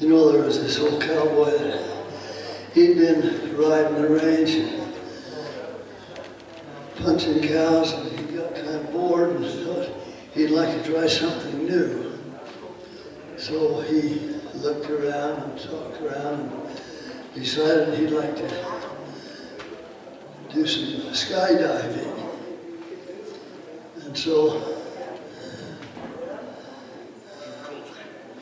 You know, there was this old cowboy that he'd been riding the range and punching cows, and he got kind of bored and thought he'd like to try something new. So he looked around and talked around and decided he'd like to do some skydiving. And so,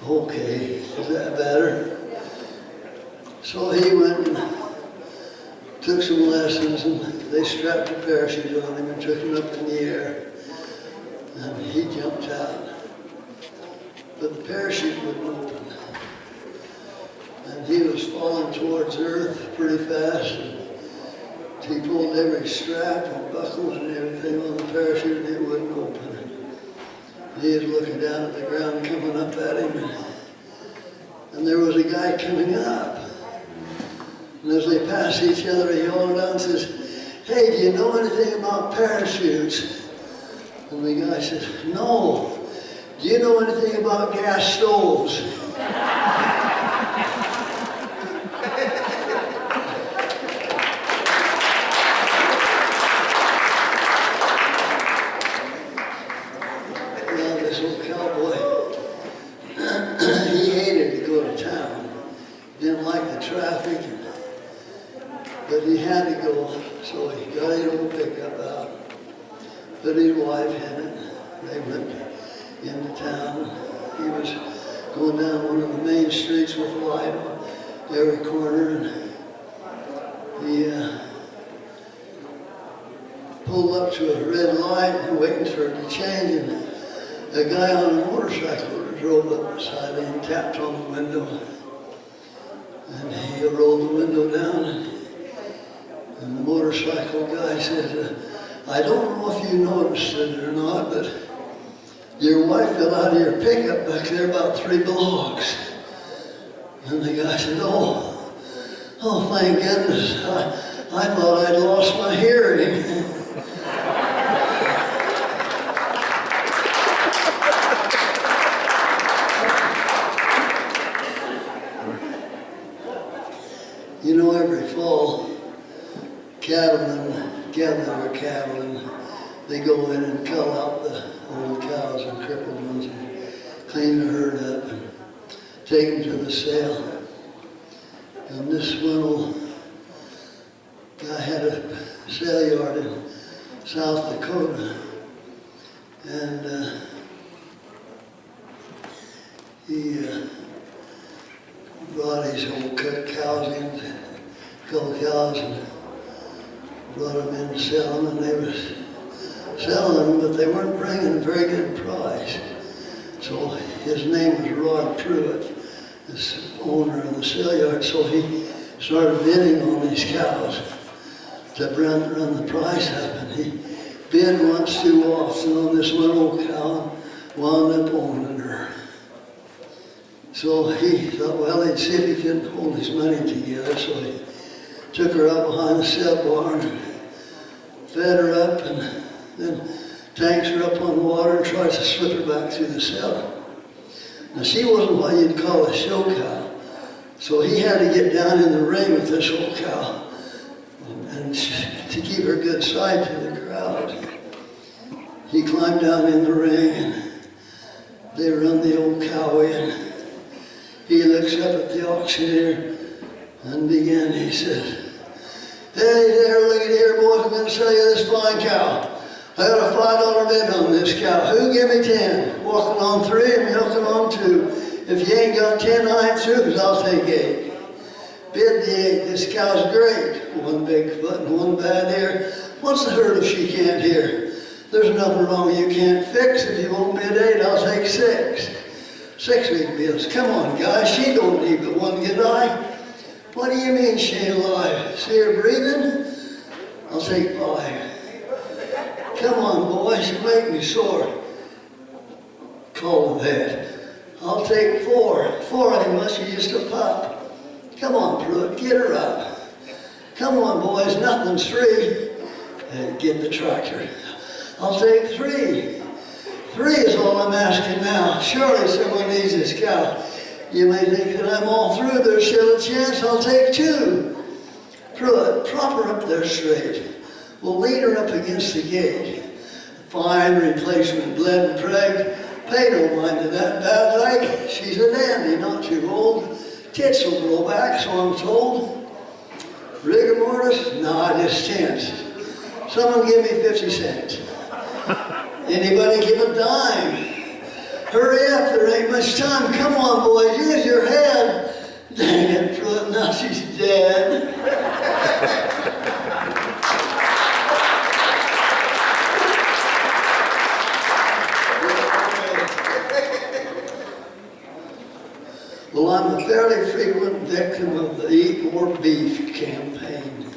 okay, is that better? So he went and took some lessons, and they strapped a parachute on him and took him up in the air, and he jumped out. But the parachute wouldn't open, and he was falling towards Earth pretty fast, and he pulled every strap and buckle and everything on the parachute, and it wouldn't open. He was looking down at the ground coming up at him, and there was a guy coming up. And as they passed each other, he hauled down and says, "Hey, do you know anything about parachutes?" And the guy says, "No. Do you know anything about gas stoves?" Well, this old cowboy, he hated to go to town. Didn't like the traffic, but he had to go, so he got his old pickup out, put his wife in it. They went into town. He was going down one of the main streets with a light on every corner, and he pulled up to a red light and waiting for it to change, and a guy on a motorcycle drove up beside him and tapped on the window, and he rolled the window down, and the motorcycle guy said, "I don't know if you noticed it or not, but your wife fell out of your pickup back there about 3 blocks." And the guy said, oh, thank goodness. I thought I'd lost my hearing." You know, every fall, cattlemen gather their cattle, and they go in and cull out the old cows and crippled ones and clean the herd up and take them to the sale. And this one old guy had a sale yard in South Dakota, and he brought his old cows in, cull cows, and brought them in to sell them, and they was selling them, but they weren't bringing a very good price. So his name was Rod Pruitt, this owner of the sale yard, so he started bidding on these cows to run the price up, and he bid once too often on this one old cow, wound up owning her. So he thought, well, he'd see if he could hold his money together, so he took her out behind the sale barn and fed her up, and then tanks her up on water and tries to slip her back through the cellar. Now, she wasn't what you'd call a show cow, so he had to get down in the ring with this old cow and to keep her good side to the crowd. He climbed down in the ring, and they run the old cow in. He looks up at the auctioneer and he says, "Hey there, look at here, boys, I'm going to sell you this fine cow. I got a $5 bid on this cow. Who give me 10? Walking on 3 and milking on 2. If you ain't got 10, I ain't through, because I'll take 8. Bid the 8. This cow's great. One big foot and one bad ear. What's the hurt if she can't hear? There's nothing wrong you can't fix. If you won't bid 8, I'll take 6. 6 big bids. Come on, guys. She don't need but one good eye. What do you mean she ain't alive? See her breathing? I'll take 5. Come on, boys, you make me sore. Call the vet. I'll take 4. 4 of them must be just a pup. Come on, Pruitt, get her up. Come on, boys, nothing's 3. Get the tractor. I'll take 3. 3 is all I'm asking now. Surely someone needs this cow. You may think that I'm all through. There's still a chance I'll take two. Pruitt, prop her up there straight. We'll lean her up against the gate. Fine replacement bled and preg. Pay no mind to that bad leg. She's a dandy, not too old. Tits will grow back, so I'm told. Rigor mortis? No, I just tense. Someone give me 50 cents. Anybody give a dime? Hurry up, there ain't much time. Come on, boys, use your head. Dang it, Pruitt, now she's dead. Well, I'm a fairly frequent victim of the Eat More Beef campaign.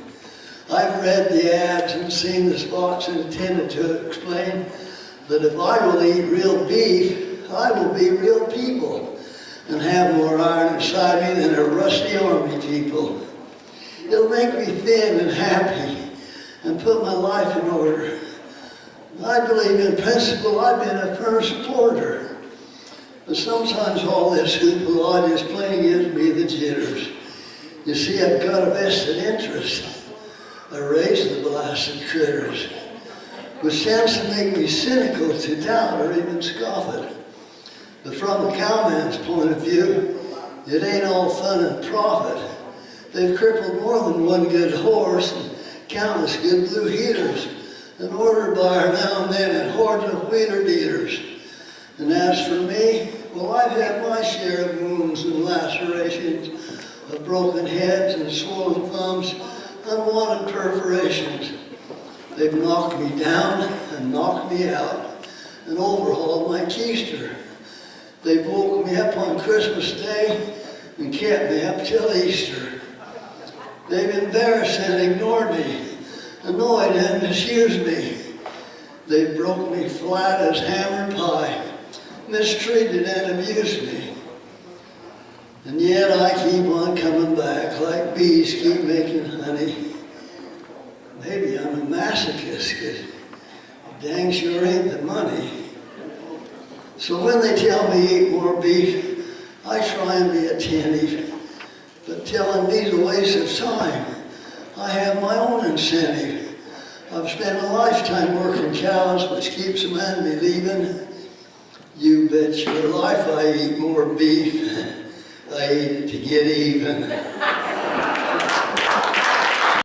I've read the ads and seen the spots intended to explain that if I will eat real beef, I will be real people and have more iron inside me than a rusty army jeeple. It'll make me thin and happy and put my life in order. I believe in principle. I've been a firm supporter. But sometimes all this hoopla just plain gives me the jitters. You see, I've got a vested interest. I raise the blasted critters, which tends to make me cynical to doubt or even scoff it. But from the cowman's point of view, it ain't all fun and profit. They've crippled more than one good horse and countless good blue heaters, an order buyer now and then and hordes of wheeler dealers. And as for me, well, I've had my share of wounds and lacerations, of broken heads and swollen thumbs, unwanted perforations. They've knocked me down and knocked me out and overhauled my keister. They've woke me up on Christmas Day and kept me up till Easter. They've embarrassed and ignored me, annoyed and misused me. They've broke me flat as hammered pie, mistreated and abused me. And yet I keep on coming back like bees keep making honey. Maybe I'm a masochist, because dang sure ain't the money. So when they tell me eat more beef, I try and be attentive. But telling me's a waste of time. I have my own incentive. I've spent a lifetime working cows, which keeps a man believing. You bet your life I eat more beef. I eat it to get even.